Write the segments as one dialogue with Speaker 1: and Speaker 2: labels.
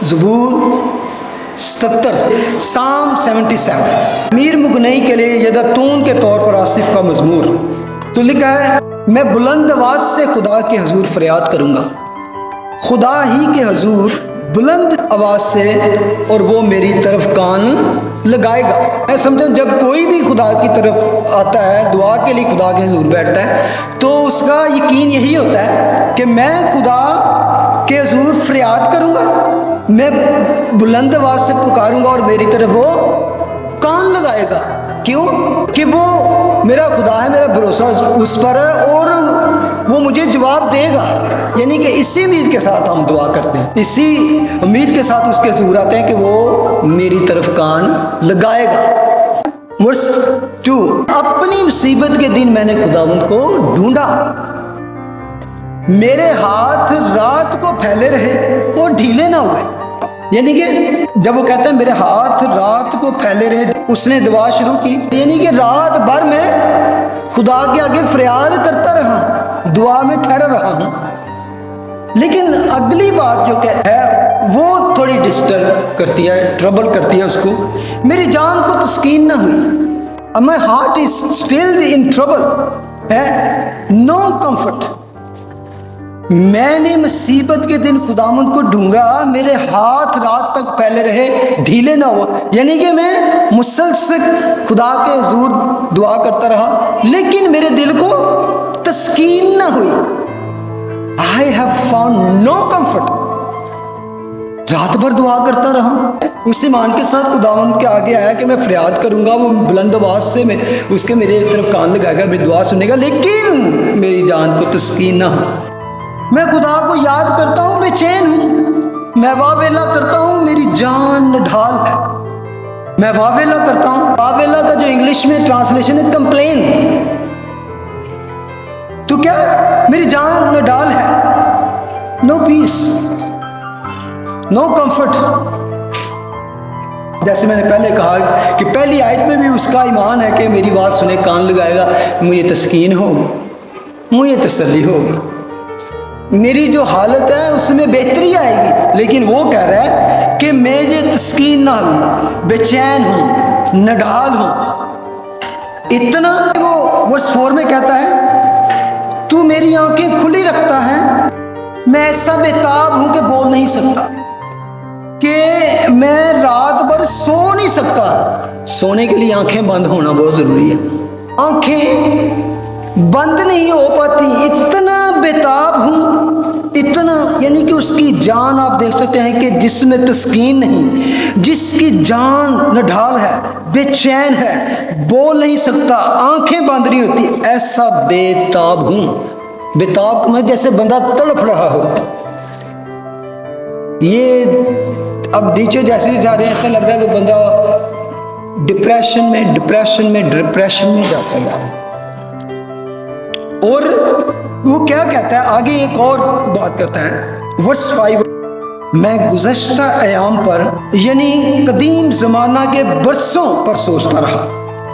Speaker 1: ज़बूर 77, साम 77, मीर मुगनई के लिए यदतून के तौर पर आसिफ का मजमूर। तो लिखा है, मैं बुलंद आवाज से खुदा के हुजूर फरियाद करूंगा, खुदा ही के हुजूर बुलंद आवाज से, और वो मेरी तरफ कान लगाएगा। मैं समझा जब कोई भी खुदा की तरफ आता है, दुआ के लिए खुदा के हुजूर बैठता है, तो उसका यकीन यही होता है कि मैं खुदा के हुजूर फरियाद करूंगा, मैं बुलंद आवाज से पुकारूंगा और मेरी तरफ वो कान लगाएगा। क्यों? कि वो मेरा खुदा है, मेरा भरोसा उस पर है और वो मुझे जवाब देगा। यानी कि इसी उम्मीद के साथ हम दुआ करते हैं, इसी उम्मीद के साथ उसके हुजूर आते हैं कि वो मेरी तरफ कान लगाएगा। वर्स 2, अपनी मुसीबत के दिन मैंने खुदावंद को ढूंढा, मेरे हाथ रात को फैले रहे और ढीले ना हुए। यानी कि जब वो कहते हैं मेरे हाथ रात को फैले रहे, उसने दुआ शुरू की, यानी कि रात भर मैं खुदा के आगे फरियाद करता रहा, दुआ में ठहरा रहा हूं। लेकिन अगली बात जो है वो थोड़ी डिस्टर्ब करती है, ट्रबल करती है उसको। मेरी जान को तस्कीन ना हुई, my heart is still in trouble है, नो कंफर्ट। मैंने मुसीबत के दिन खुदावंद को ढूंढा, मेरे हाथ रात तक फैले रहे, ढीले ना हो। यानी कि मैं मुसलसल खुदा के हुजूर दुआ करता रहा, लेकिन मेरे दिल को तस्कीन ना हुई। I have found no comfort. रात भर दुआ करता रहा, उस ईमान के साथ खुदावंद के आगे आया कि मैं फरियाद करूंगा, वो बुलंद आवाज से मैं उसके मेरे तरफ कान लगाएगा, मेरी दुआ सुनेगा, लेकिन मेरी जान को तस्कीन ना हो। मैं खुदा को याद करता हूँ, बेचैन हूँ, मैं वावेला करता हूँ, मेरी जान ढाल है। मैं वावेला करता हूँ, वावेला का जो इंग्लिश में ट्रांसलेशन है कंप्लेन। तो क्या मेरी जान नडाल है, नो पीस, नो कंफर्ट। जैसे मैंने पहले कहा कि पहली आयत में भी उसका ईमान है कि मेरी बात सुने, कान लगाएगा, मुझे तस्कीन होगी, मुझे तसल्ली होगी, मेरी जो हालत है उसमें बेहतरी आएगी। लेकिन वो कह रहा है कि मुझे तस्कीन ना हुई, बेचैन हूं, नडाल हूं। इतना वो वर्स 4 में कहता है, तू मेरी आंखें खुली रखता है, मैं ऐसा बेताब हूं कि बोल नहीं सकता, कि मैं रात भर सो नहीं सकता। सोने के लिए आंखें बंद होना बहुत जरूरी है, आंखें बंद नहीं हो पाती, इतना बेताब हूं, इतना। यानी कि उसकी जान आप देख सकते हैं कि जिसमें तस्कीन नहीं, जिसकी जान नढाल है, बेचैन है, बोल नहीं सकता, आंखें बंद नहीं होती, ऐसा बेताब हूं। बेताब में जैसे बंदा तड़प रहा हो। ये अब नीचे जैसे जा रहे हैं, ऐसा लग रहा है कि बंदा डिप्रेशन में जाता है। और वो क्या कहता है आगे, एक और बात करता है वर्स 5, मैं गुज़श्ता अयाम पर यानी कदीम ज़माना के बरसों पर सोचता रहा।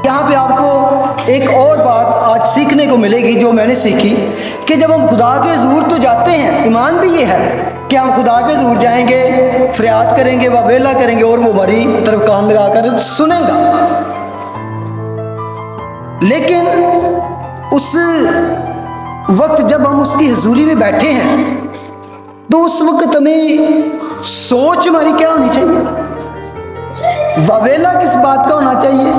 Speaker 1: यहाँ पे आपको एक और बात आज सीखने को मिलेगी जो मैंने सीखी, कि जब हम खुदा के हुजूर तो जाते हैं, ईमान भी ये है कि हम खुदा के हुजूर जाएंगे, फरियाद करेंगे, वावेला करेंगे और वो हमारी तरफ कान लगाकर सुनेगा। लेकिन उस वक्त जब हम उसकी हुजूरी में बैठे हैं, तो उस वक्त हमें सोच हमारी क्या होनी चाहिए, वावेला किस बात का होना चाहिए,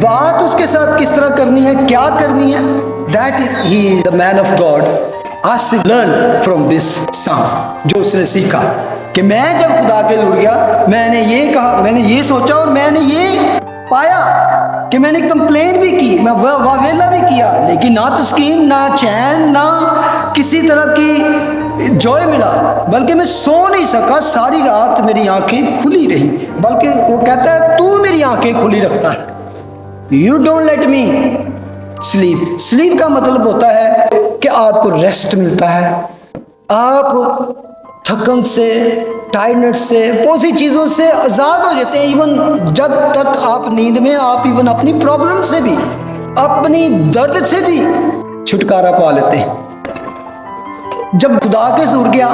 Speaker 1: बात उसके साथ किस तरह करनी है, क्या करनी है। That is he is the man of God. आज लर्न फ्रॉम दिस सॉन्ग, जो उसने सीखा कि मैं जब खुदा के जुड़ गया, मैंने ये कहा, मैंने ये सोचा और मैंने ये पाया कि मैंने कंप्लेंट भी की, मैं वावेला भी किया, लेकिन ना तस्कीन, ना चैन, ना किसी तरह की जॉय मिला, बल्कि मैं सो नहीं सका, सारी रात मेरी आंखें खुली रही। बल्कि वो कहता है तू मेरी आंखें खुली रखता है, you don't let me sleep. Sleep का मतलब होता है कि आपको रेस्ट मिलता है, आप थकन से, टायर्डनेस से, बहुत सी चीज़ों से आज़ाद हो जाते हैं। इवन जब तक आप नींद में, आप इवन अपनी प्रॉब्लम से भी, अपनी दर्द से भी छुटकारा पा लेते हैं। जब खुदा के सूर गया,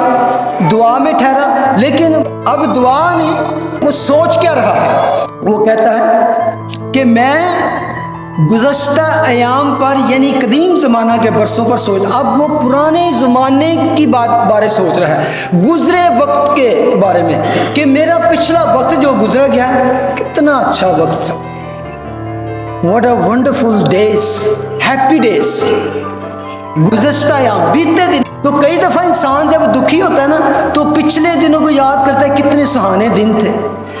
Speaker 1: दुआ में ठहरा, लेकिन अब दुआ में वो सोच क्या रहा है? वो कहता है कि मैं गुज़श्ता अयाम पर, यानी कदीम ज़माना के बरसों पर सोच, अब वो पुराने ज़माने की बारे सोच रहा है, गुज़रे वक्त के बारे में, कि मेरा पिछला वक्त जो गुजरा गया कितना अच्छा वक्त था। What a wonderful days, happy days, गुज़श्ता अयाम, बीते दिन। तो कई दफ़ा इंसान जब दुखी होता है ना, तो पिछले दिनों को याद करता है, कितने सुहाने दिन थे,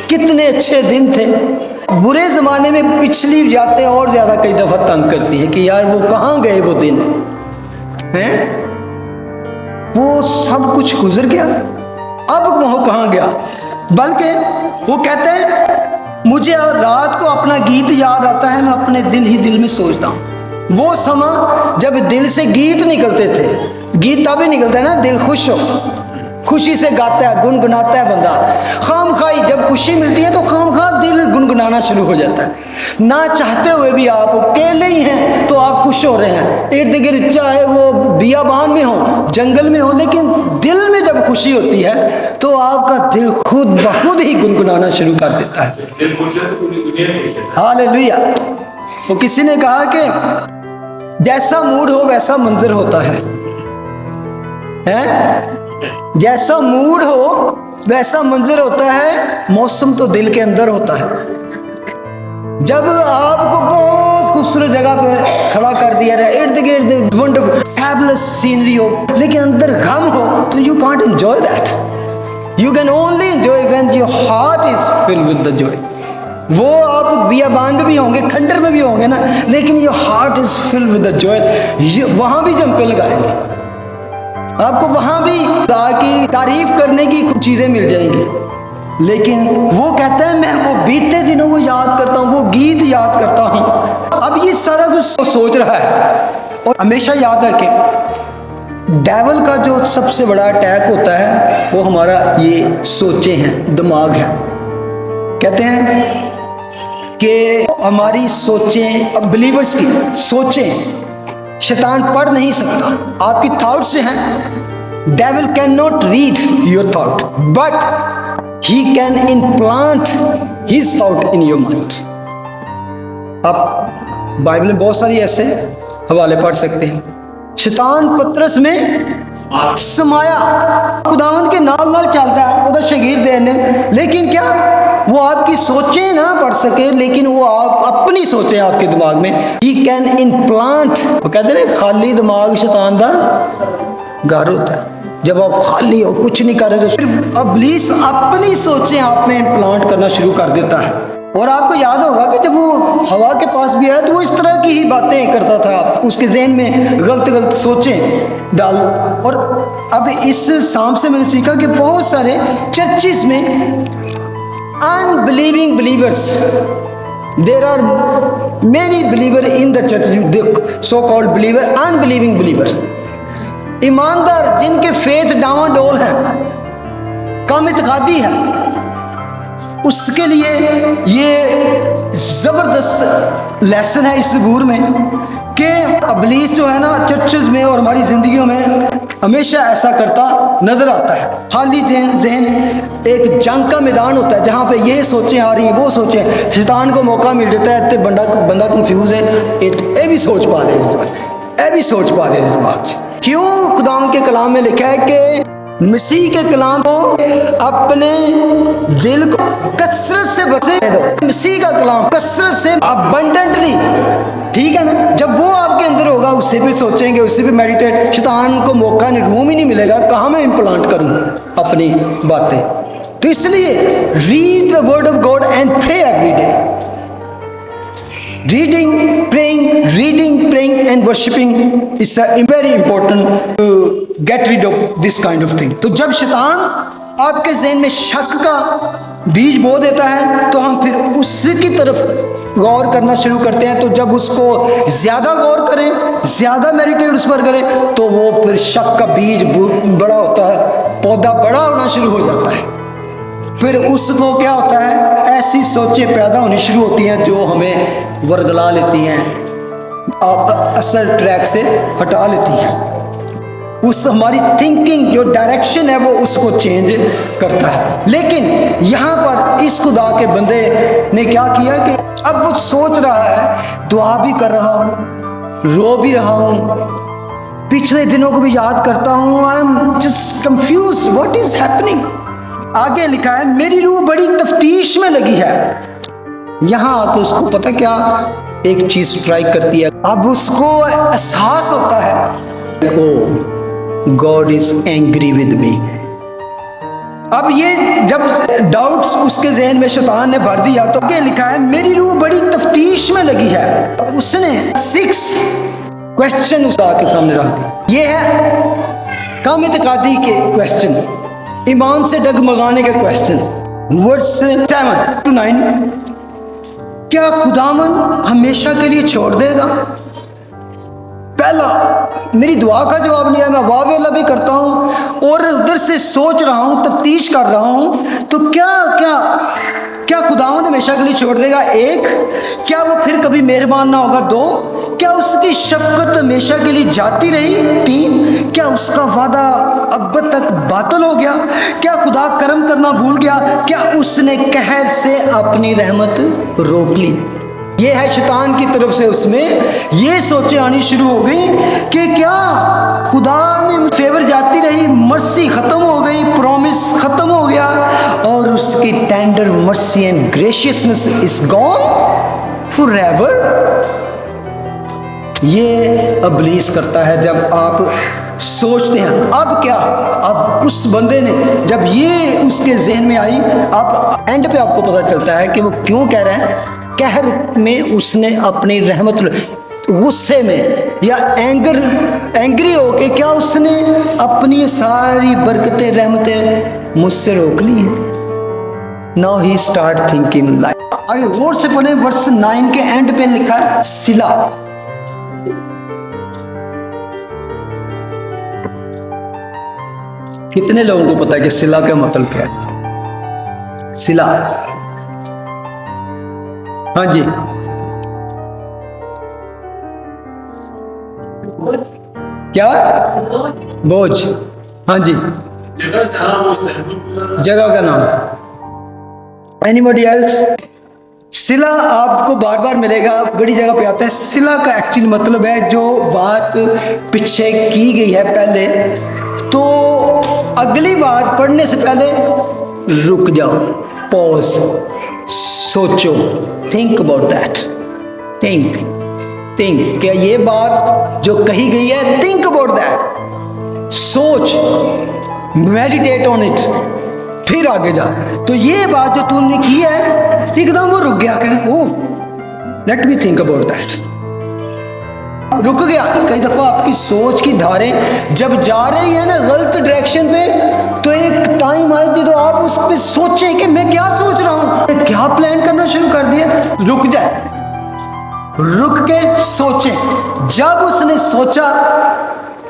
Speaker 1: कितने अच्छे दिन थे। बुरे ज़माने में पिछली यादें और ज़्यादा कई दफ़ा तंग करती हैं कि यार वो कहाँ गए वो दिन हैं, वो सब कुछ गुजर गया, अब वो कहाँ गया। बल्कि वो कहते हैं मुझे रात को अपना गीत याद आता है, मैं अपने दिल ही दिल में सोचता हूँ। वो समा जब दिल से गीत निकलते थे, गीत तभी निकलता है ना दिल खुश हो, खुशी से गाता है, गुनगुनाता है बंदा। खामखाई जब खुशी मिलती है तो खामखा दिल गुनगुनाना शुरू हो जाता है। ना चाहते हुए भी आप अकेले ही हैं तो आप खुश हो रहे हैं, इर्द गिर्द चाहे वो बियाबान में हो, जंगल में हो, लेकिन दिल में जब खुशी होती है तो आपका दिल खुद ब खुद ही गुनगुनाना शुरू कर देता है। हालेलुया। वो किसी ने कहा कि जैसा मूड हो वैसा मंजर होता है, जैसा मूड हो वैसा मंजर होता है, मौसम तो दिल के अंदर होता है। जब आपको बहुत खूबसूरत जगह पे खड़ा कर दिया जाए, इर्द गिर्द वंडरफुल फैबुलस सीनरी हो, लेकिन अंदर गम हो, तो you can't enjoy that. You can only enjoy when your heart is filled with the Joy. वो आप बियाबान में भी होंगे, खंडर में भी होंगे ना, लेकिन your heart is filled with the Joy, वहां भी जंपे लगाएंगे, आपको वहां भी खुदा की तारीफ करने की चीजें मिल जाएंगी। लेकिन वो कहता है मैं वो बीते दिनों को याद करता हूँ, वो गीत याद करता हूँ। अब ये सारा कुछ सोच रहा है। और हमेशा याद रखें, डेविल का जो सबसे बड़ा अटैक होता है वो हमारा ये सोचें हैं, दिमाग है। कहते हैं कि हमारी सोचें, बिलीवर्स की सोचें शैतान पढ़ नहीं सकता। आपकी थॉट्स जो हैं, devil can not read your thought, but he can implant his thought in your mind. आप बाइबल में बहुत सारी ऐसे हवाले पढ़ सकते हैं। शैतान पतरस में समाया, खुदावंद के नाल नाल चलता है, उधर शगीर देने, लेकिन क्या वो आपकी सोचें ना पढ़ सके, लेकिन वो आप अपनी सोचें आपके दिमाग में। ही कैन इम्प्लांट, वो कहते हैं खाली दिमाग शैतान दा घर होता है। जब आप खाली हो, कुछ नहीं कर रहे, तो सिर्फ इब्लीस अपनी सोचें आप में इम्प्लांट करना शुरू कर देता है। और आपको याद होगा कि जब वो हवा के पास भी आया तो वो इस तरह की ही बातें करता था, उसके ज़हन में गलत गलत सोचें डाल। और अब इस साम से मैंने सीखा कि बहुत सारे चर्चिस में unbelieving believers, there are many believer in the church, so called believer, unbelieving believer, ईमानदार जिनके फेथ डावाडोल है, कम इत्कादी है, उसके लिए ये ज़बरदस्त लेसन है इस ज़बूर में कि इब्लीस जो है ना चर्चेज में और हमारी ज़िंदगियों में हमेशा ऐसा करता नज़र आता है। खाली जहन एक जंग का मैदान होता है जहाँ पे ये सोचें आ रही हैं, वो सोचें, शैतान को मौका मिल जाता है, तो बंदा कंफ्यूज है, ये भी सोच पा रहे हैं, ये भी सोच पा रहे हैं दिमाग से। क्यों? खुदा के कलाम में लिखा है कि मसीह के कलाम को अपने दिल को कसरत से बसे दो। मसीह का कलाम कसरत से, अबंडेंटली, ठीक है ना। जब वो आपके अंदर होगा, उससे भी सोचेंगे, उससे भी मेडिटेट, शैतान को मौका नहीं, रूम ही नहीं मिलेगा, कहाँ मैं इम्प्लांट करूँ अपनी बातें। तो इसलिए read the word of God and pray every day. Reading, praying and worshipping is very important to get rid of this kind of thing. तो जब शैतान आपके ज़हन में शक का बीज बो देता है तो हम फिर उसकी तरफ गौर करना शुरू करते हैं। तो जब उसको ज़्यादा गौर करें, ज़्यादा मेडिटेट उस पर करें, तो वो फिर शक का बीज बड़ा होता है, पौधा बड़ा होना शुरू हो जाता है। फिर उसको क्या होता है, ऐसी सोचें पैदा होनी शुरू होती हैं जो हमें वर्गला लेती हैं, असल ट्रैक से हटा लेती हैं। उस हमारी थिंकिंग जो डायरेक्शन है वो उसको चेंज करता है। लेकिन यहाँ पर इस खुदा के बंदे ने क्या किया कि अब वो सोच रहा है, दुआ भी कर रहा हूँ, रो भी रहा हूँ, पिछले दिनों को भी याद करता हूँ, I am just confuse, what is happening. आगे लिखा है मेरी रूह बड़ी तफ्तीश में लगी है। यहाँ आके उसको पता क्या एक चीज स्ट्राइक करती है, अब उसको एहसास होता है oh God is angry with me. अब ये जब डाउट्स उसके जहन में शैतान ने भर दिया तो आगे लिखा है मेरी रूह बड़ी तफ्तीश में लगी है। उसने 6 क्वेश्चन उस के सामने रख दिए। ये है कम इत्कादी के क्वेश्चन, ईमान से डगमगाने के क्वेश्चन। वर्स 7 to 9, क्या खुदावन हमेशा के लिए छोड़ देगा? पहला, मेरी दुआ का जवाब नहीं है, मैं वाह वेला भी करता हूँ और उधर से सोच रहा हूँ, तफ्तीश कर रहा हूँ, तो क्या खुदावंद हमेशा के लिए छोड़ देगा? 1, क्या वो फिर कभी मेहरबान ना होगा? 2, क्या उसकी शफकत हमेशा के लिए जाती रही? 3, क्या उसका वादा अब तक बातिल हो गया? क्या खुदा करम करना भूल गया? क्या उसने कहर से अपनी रहमत रोक ली? ये है शैतान की तरफ से उसमें ये सोचें आनी शुरू हो गई कि क्या खुदा ने फेवर जाती रही, मर्सी खत्म हो गई, प्रॉमिस खत्म हो गया और उसकी tender mercy and graciousness is gone forever. ये इब्लीस करता है जब आप सोचते हैं। अब क्या, अब उस बंदे ने जब ये उसके जहन में आई, अब एंड पे आपको पता चलता है कि वो क्यों कह रहे हैं। कहर में उसने अपनी रहमत, गुस्से में या एंग्री होके क्या उसने अपनी सारी बरकतें रहमतें मुझसे रोक ली हैं। Now he start thinking like. आगे गौर से पढ़े वर्स 9 के एंड पे लिखा है सिला। कितने लोगों को पता है कि सिला का मतलब क्या है? सिला, हाँ जी, क्या? बोझ, हाँ जी, जगह का नाम। Anybody else? सिला आपको बार बार मिलेगा, बड़ी जगह पे आता है। सिला का एक्चुअली मतलब है जो बात पीछे की गई है पहले, तो अगली बात पढ़ने से पहले रुक जाओ, पॉज, सोचो, थिंक अबाउट दैट, थिंक क्या ये बात जो कही गई है, थिंक अबाउट दैट, सोच, मेडिटेट ऑन इट, फिर आगे जा। तो ये बात जो तूने की है, एकदम वो रुक गया, कहना oh let me think about that, रुक गया। कई दफा आपकी सोच की धारें जब जा रही है ना गलत डायरेक्शन पे, तो एक टाइम आएगी तो आप उस पर सोचें कि मैं क्या सोच रहा हूं, क्या प्लान करना शुरू कर दिया। रुक जाए, रुक के सोचें। जब उसने सोचा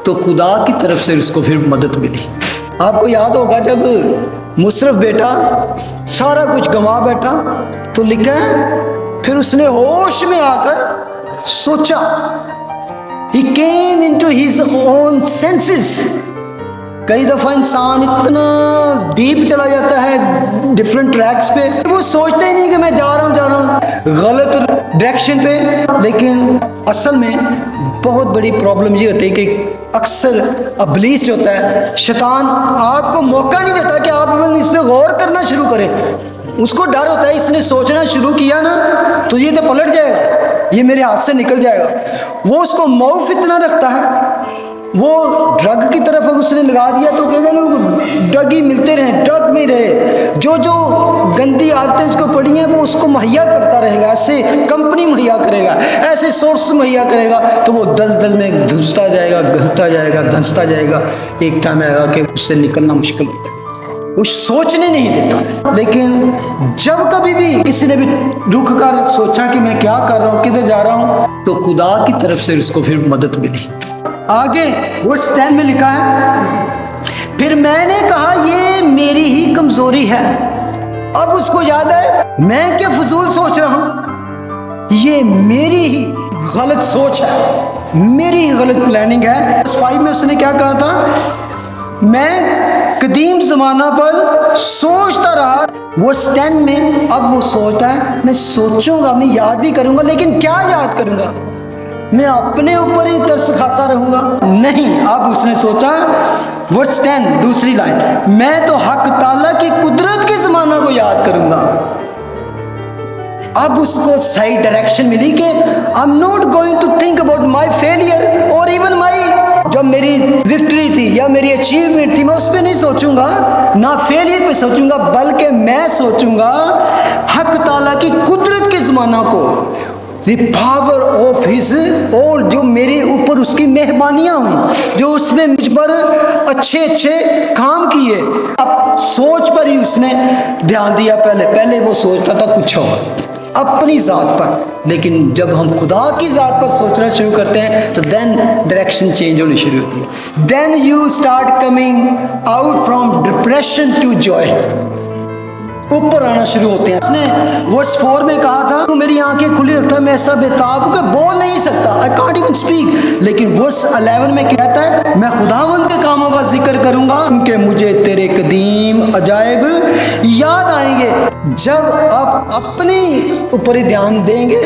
Speaker 1: तो खुदा की तरफ से उसको फिर मदद मिली। आपको याद होगा जब मुशर्रफ बेटा सारा कुछ गंवा बैठा तो लिखा है फिर उसने होश में आकर सोचा। He came into his own senses। कई दफा इंसान इतना डीप चला जाता है डिफरेंट ट्रैक्स पे, वो सोचते ही नहीं कि मैं जा रहा हूँ गलत डायरेक्शन पे। लेकिन असल में बहुत बड़ी प्रॉब्लम ये होती है कि अक्सर इब्लीस जो होता है, शैतान आपको मौका नहीं देता कि आप इस पर गौर करना शुरू करें। उसको डर होता है इसने सोचना शुरू किया ना तो ये तो पलट जाएगा, ये मेरे हाथ से निकल जाएगा। वो उसको मौफ इतना रखता है, वो ड्रग की तरफ उसने लगा दिया तो कहेगा ड्रग ही मिलते रहे, ड्रग में रहे, जो जो गंदी आदतें उसको पड़ी हैं वो उसको मुहैया करता रहेगा, ऐसे कंपनी मुहैया करेगा, ऐसे सोर्स मुहैया करेगा, तो वो दलदल में घुसता जाएगा, घुसता जाएगा, धंसता जाएगा। एक टाइम आएगा कि उससे निकलना मुश्किल होगा, वो सोचने नहीं देता। लेकिन जब कभी भी किसी ने भी रुक कर सोचा कि मैं क्या कर रहा हूँ, किधर जा रहा हूँ, तो खुदा की तरफ से उसको फिर मदद मिली। आगे वर्स 10 में लिखा है फिर मैंने कहा ये मेरी ही कमजोरी है। अब उसको याद है मैं क्या फजूल सोच रहा हूँ, ये मेरी ही गलत सोच है, मेरी गलत प्लानिंग है। 5 में उसने क्या कहा था, मैं कदीम ज़माना पर सोचता रहा। वो 10 में अब वो सोचता है मैं सोचूंगा, मैं याद भी करूंगा, लेकिन क्या याद करूंगा, मैं अपने ऊपर ही तरस खाता रहूंगा? नहीं, अब उसने सोचा, वर्स 10 दूसरी लाइन, मैं तो हक ताला की कुदरत के ज़माना को याद करूंगा। अब उसको सही डायरेक्शन मिली कि I am not going to think about my failure और इवन माई, जब मेरी विक्ट्री थी या मेरी अचीवमेंट थी, मैं उस पर नहीं सोचूंगा, ना फेलियर पे सोचूंगा, बल्कि मैं सोचूंगा हक ताला की कुदरत के ज़माना को, द पावर ऑफ हिज, और जो मेरे ऊपर उसकी मेहरबानियाँ हुई, जो उसने मुझ पर अच्छे अच्छे काम किए। अब सोच पर ही उसने ध्यान दिया। पहले वो सोचता था कुछ और, अपनी ज़ात पर, लेकिन जब हम खुदा की ज़ात पर सोचना शुरू करते हैं तो देन डायरेक्शन चेंज होनी शुरू होती है। Then you start coming out from depression to joy, ऊपर आना शुरू होते हैं। उसने वर्स 4 में कहा था, तू मेरी आंखें खुली रखता है, मैं ऐसा बेताब हूं कि बोल नहीं सकता, आई कांट इवन स्पीक। लेकिन वर्स 11 में कहता है, मैं खुदावंद के कामों का जिक्र करूंगा क्योंकि मुझे तेरे कदीम अजायब याद आएंगे। जब आप अपने ऊपर ही ध्यान देंगे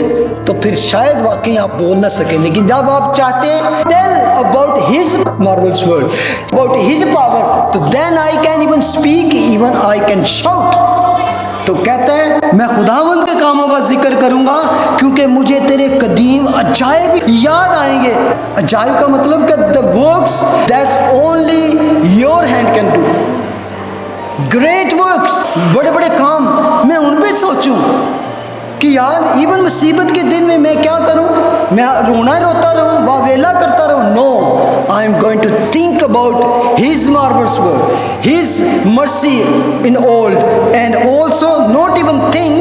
Speaker 1: तो फिर शायद वाकई आप बोल ना सकें, लेकिन जब आप चाहते हैं tell about his marvellous word, about his power, तो then I can even speak, even I can shout. तो कहता है मैं खुदावंद के कामों का जिक्र करूंगा क्योंकि मुझे तेरे कदीम अजायब याद आएंगे। अजायब का मतलब कि the works that only your hand can do, great works, बड़े बड़े काम, मैं उन पे सोचूं कि यार इवन मुसीबत के दिन में मैं क्या करूं, मैं रोता रहूं, वावेला करता रहूं? No, I am going to think about his marvellous work, his mercy in old and also not even think,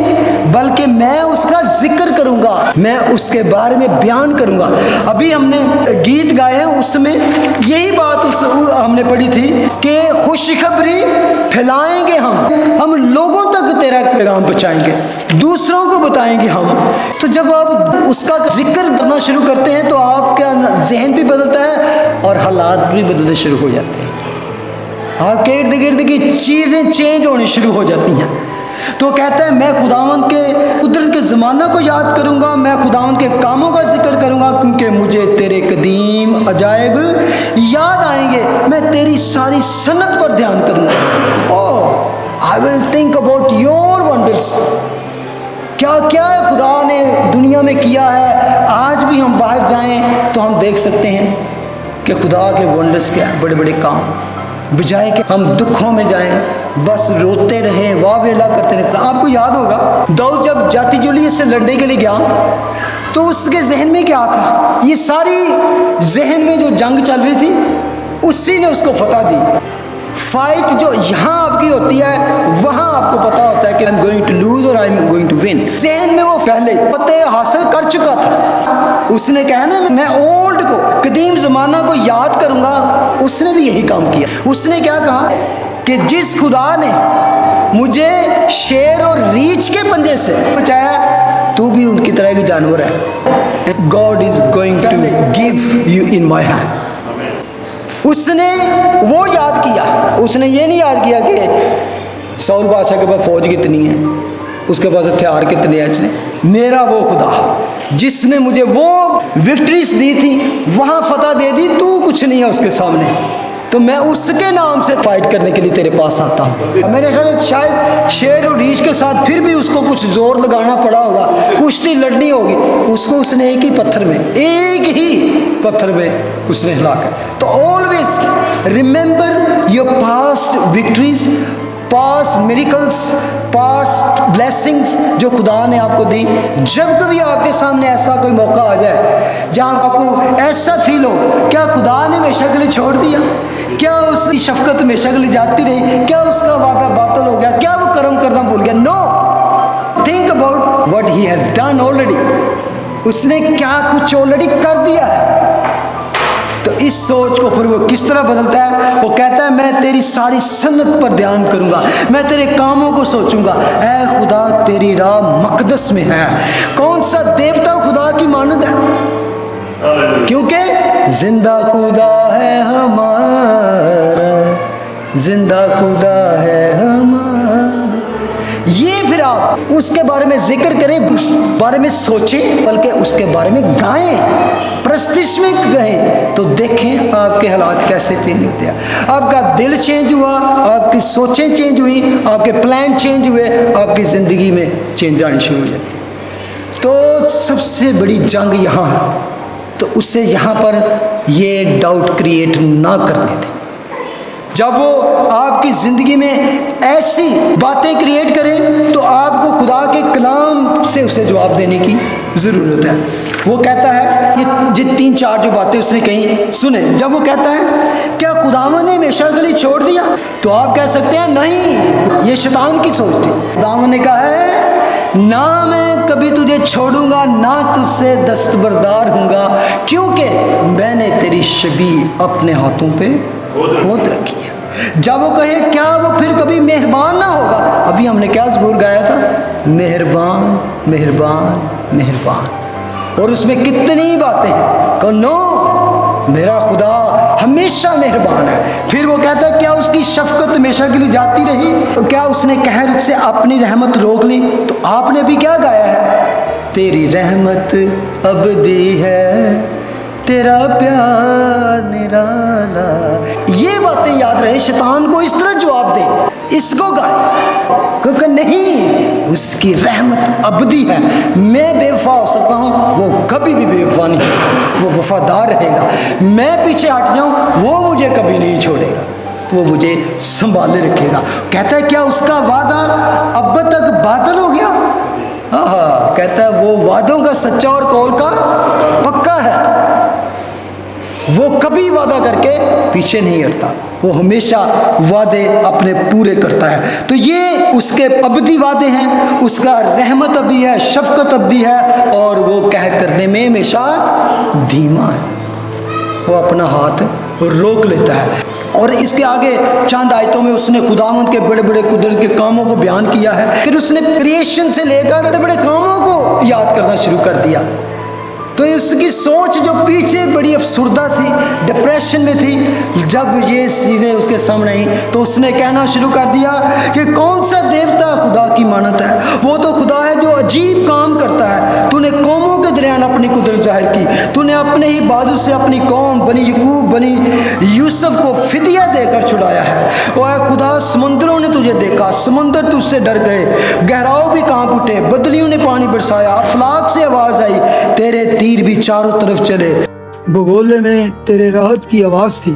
Speaker 1: बल्कि मैं उसका जिक्र करूंगा, मैं उसके बारे में बयान करूंगा। अभी हमने गीत गाए हैं, उसमें यही बात हमने पढ़ी थी कि खुशखबरी फैलाएंगे हम लोगों तक तेरा पैगाम पहुंचाएंगे, दूसरों को बताएंगे हम। तो जब आप उसका जिक्र करना शुरू करते हैं तो आपका जहन भी बदलता है और हालात भी बदलने शुरू हो जाते हैं, आपके इर्द गिर्द की चीज़ें चेंज होनी शुरू हो जाती हैं। तो कहता है मैं खुदावंद के कुदरत के ज़माना को याद करूंगा, मैं खुदावंद के कामों का जिक्र करूंगा क्योंकि मुझे तेरे कदीम अजायब याद आएंगे, मैं तेरी सारी सन्नत पर ध्यान करूंगा। Oh, I will think about your wonders, क्या क्या है खुदा ने दुनिया में किया है। आज भी हम बाहर जाएं तो हम देख सकते हैं कि खुदा के वंडर्स क्या बड़े बड़े काम, बजाय कि हम दुखों में जाएं, बस रोते रहें, वावेला करते रहें। आपको याद होगा दाऊद जब जाति जुलियत से लड़ने के लिए गया तो उसके जहन में क्या था, ये सारी जहन में जो जंग चल रही थी उसी ने उसको फतह दी। फाइट जो यहाँ आपकी होती है वहाँ आपको पता होता है कि I am going to lose और I am going to win. जहन में वो पहले फतेह हासिल कर चुका था। उसने कहा ना मैं ओल्ड को, कदीम ज़माना को याद करूँगा, उसने भी यही काम किया। उसने क्या कहा कि जिस खुदा ने मुझे शेर और रीछ के पंजे से बचाया, तू भी उनकी तरह की जानवर है। God is going to give you in my hand. उसने वो याद किया, उसने ये नहीं याद किया कि सौल बादशाह के पास फौज कितनी है, उसके पास हथियार कितने हैं। मेरा वो खुदा जिसने मुझे वो विक्ट्रीज दी थी, वहाँ फतह दे दी, तू कुछ नहीं है उसके सामने, तो मैं उसके नाम से फाइट करने के लिए तेरे पास आता हूँ। मेरे ख्याल शायद शेर और रीछ के साथ फिर भी उसको कुछ जोर लगाना पड़ा होगा, कुश्ती लड़नी होगी, उसको उसने एक ही पत्थर में उसने हिला कर। तो always remember your past victories, past miracles, past blessings जो खुदा ने आपको दी। जब कभी आपके सामने ऐसा कोई मौका आ जाए जहाँ आपको ऐसा फील हो क्या खुदा ने हमेशा के लिए छोड़ दिया, क्या उसकी शफकत हमेशा के लिए जाती रही, क्या उसका वादा बातल हो गया, क्या वो कर्म करना भूल गया। No, think about what he has done already. उसने क्या कुछ ऑलरेडी कर दिया है। तो इस सोच को फिर वो किस तरह बदलता है, वो कहता है मैं तेरी सारी सन्नत पर ध्यान करूंगा, मैं तेरे कामों को सोचूंगा। ऐ खुदा तेरी राह मकदस में है। कौन सा देवता खुदा की मानद है? क्योंकि जिंदा खुदा है हमारा, जिंदा खुदा है हमारा। ये फिर आप उसके बारे में जिक्र करें, उस बारे में सोचें, बल्कि उसके बारे में गाएं, प्रस्तिश में गए, तो देखें आपके हालात कैसे चेंज होते हैं। आपका दिल चेंज हुआ, आपकी सोचें चेंज हुई, आपके प्लान चेंज हुए, आपकी ज़िंदगी में चेंज आनी शुरू हो जाती है। तो सबसे बड़ी जंग यहाँ है, तो उससे यहाँ पर ये डाउट क्रिएट ना करने दें। जब वो आपकी ज़िंदगी में ऐसी बातें क्रिएट करें, तो आपको खुदा के कलाम से उसे जवाब देने की ज़रूरत है। वो कहता है, ये 3-4 जो बातें उसने कही सुने। जब वो कहता है क्या खुदावन ने हमेशा के लिए छोड़ दिया, तो आप कह सकते हैं नहीं, ये शैतान की सोच थी। खुदावन ने कहा है ना मैं कभी तुझे छोड़ूंगा, ना तुझसे दस्तबरदार हूँगा, क्योंकि मैंने तेरी शबीह अपने हाथों पे खोद रखी है। जब वो कहे क्या वो फिर कभी मेहरबान ना होगा, अभी हमने क्या ज़बूर गाया था, मेहरबान मेहरबान मेहरबान, और उसमें कितनी बातें हैं कि नो मेरा खुदा हमेशा मेहरबान है। फिर वो कहता है क्या उसकी शफकत हमेशा के लिए जाती रही, तो क्या उसने कहर से अपनी रहमत रोक ली। तो आपने भी क्या गाया है, तेरी रहमत अबदी है, तेरा प्यार निराला। ये बातें याद रहे, शैतान को इस तरह जवाब दे, इसको गाए, क्योंकि नहीं, उसकी रहमत अबदी है। मैं बेवफा हो सकता हूँ, वो कभी भी बेवफा नहीं, वो वफादार रहेगा। मैं पीछे हट जाऊँ, वो मुझे कभी नहीं छोड़ेगा, वो मुझे संभाले रखेगा। कहता है क्या उसका वादा अब तक बादल हो गया। हाँ, कहता है वो वादों का सच्चा और कौल का पक्का है। वो कभी वादा करके पीछे नहीं हटता, वो हमेशा वादे अपने पूरे करता है। तो ये उसके अबदी वादे हैं, उसका रहमत अबदी है, शफकत अबदी है, और वो कह करने में हमेशा धीमा है, वो अपना हाथ रोक लेता है। और इसके आगे चंद आयतों में उसने खुदावंद के बड़े बड़े कुदरत के कामों को बयान किया है। फिर उसने क्रिएशन से लेकर बड़े बड़े कामों को याद करना शुरू कर दिया। तो उसकी सोच जो पीछे बड़ी अफसुर्दा सी, डिप्रेशन में थी, जब ये चीज़ें उसके सामने आई, तो उसने कहना शुरू कर दिया कि कौन सा देवता खुदा की मानत है, वो तो खुदा है जो अजीब काम करता है। तूने कौमों के दरमियान अपनी कुदरत जाहिर की, तूने अपने ही बाजू से अपनी कौम बनी यकूब बनी यूसुफ को फिदिया देकर छुड़ाया है। और खुदा समंदरों ने तुझे देखा, समंदर तुझसे डर गए, गहराव भी कांप उठे, बदलियों ने पानी बरसाया, अफलाक से आवाज़ आई, तेरे तीर भी चारों तरफ चले।
Speaker 2: भगोले में तेरे राहत की आवाज थी,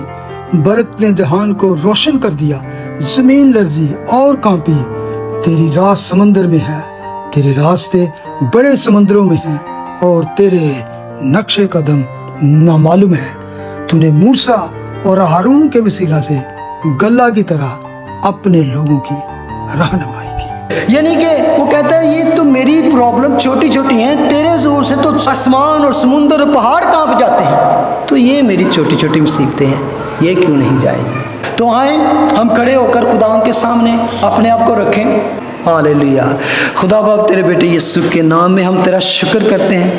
Speaker 2: बरक ने जहान को रोशन कर दिया, जमीन लर्जी और कांपी। तेरी राह समंदर में है, तेरे रास्ते बड़े समंदरों में हैं, और तेरे नक्शे कदम नामालूम है। तूने मूसा और हारून के वसीला से गल्ला की तरह अपने लोगों की रहनुमाई की।
Speaker 1: यानी कि वो कहता है ये तो मेरी प्रॉब्लम छोटी छोटी हैं, तेरे जोर से तो आसमान और समुंदर और पहाड़ कांप जाते हैं, तो ये मेरी छोटी छोटी मुसीबतें हैं, ये क्यों नहीं जाएंगी। तो आए हम खड़े होकर खुदावंद के सामने अपने आप को रखें। हालेलुया। खुदा बाप तेरे बेटे यीशु के नाम में हम तेरा शुक्र करते हैं।